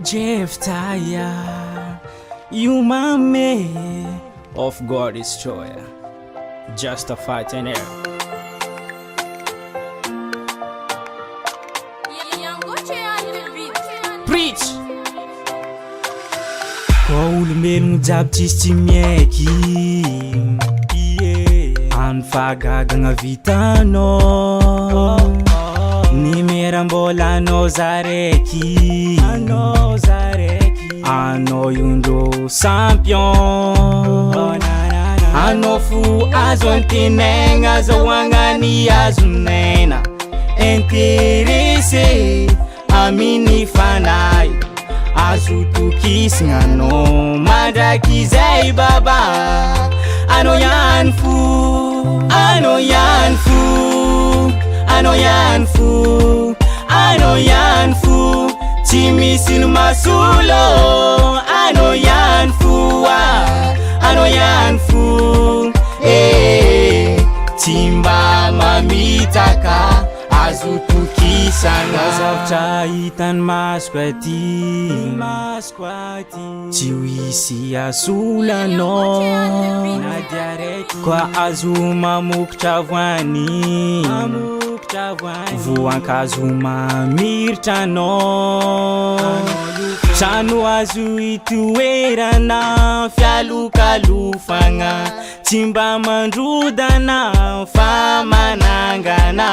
Jeftaya, you my man of God is joy, just a fight and air. Preach. Kwa olombelogno jiaby tsisy tsy mieky, any fagagagna vitanao, nimeram-bola anao zaraiky, anao iondro champion, anao fo azo antenaigna azahoagna ny azonaina, intéressé aminy fanahy, azo tokisagna anao mandraky zay baba, anao ihany fo, anao ihany fo, anao ihany fo, anao ihany fo, tsy misy ny masolo, anao ihany fo, anao ihany fo, tsy mba mamitaka azo tokisagna zavatra hitany masoko aty, tsy ho hisy asolanao, koa azo mamokotra voany, voankazo mamiritra anao, trano azo hitoerana fialokalofagna, tsy mba mandrodana fa manangana,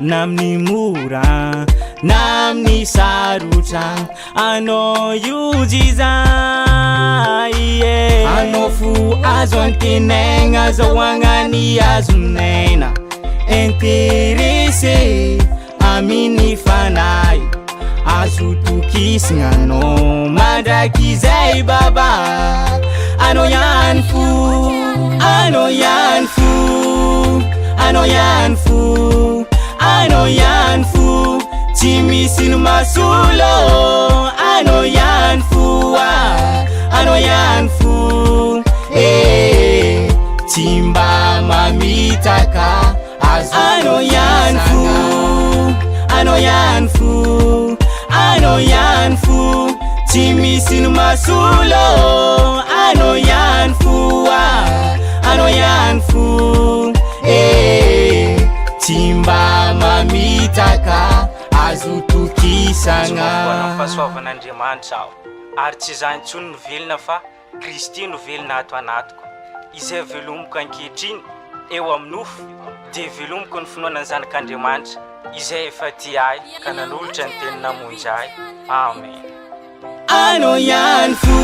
na amin'ny mora na amin'ny sarotra, anao io jizay, anao fo azo antenaigna azahoagna ny azonaina, intéressé aminy fanahy, azo tokisagna anao mandraky zay baba, anao ihany fo, anao ihany fo, anao ihany fo, anao ihany fo, tsy misy ny masolo, anao ihany fo, anao ihany fo, tsy mba mamitaka azo, anao ihany fo, anao ihany fo, anao ihany fo, tsy misy ny masolo, anao ihany fo, anao ihany fo, tsy mba mamitaka azo tokisagna. Fahasoavan'Andriamanitra aho, ary tsy zany intsony no velona fa Kristy no velona ato anatiko, izay velomiko ankehitriny eo amin'ny nofo, dia velomiko ny finoana ny zanak'Andriamanitra izay efa ty ahy ka nanolotra ny teny namonjy ahy. Amen. Anao ihany fo,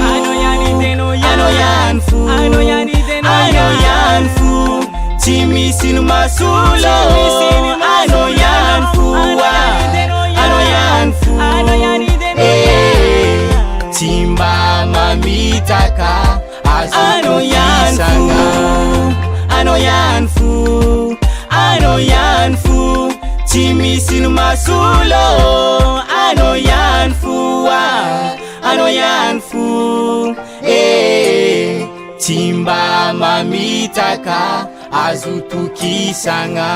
anao ihany fo, anao ihany fo, tsy misy ny masolo, anao ihany fo, anao ihany fo, tsy mba mamitaka azo tokisagna, anao ihany fo, anao ihany fo, tsy misy ny masolo, anao ihany fo, anao ihany fo, tsy mba mamitaka azo tokisagna.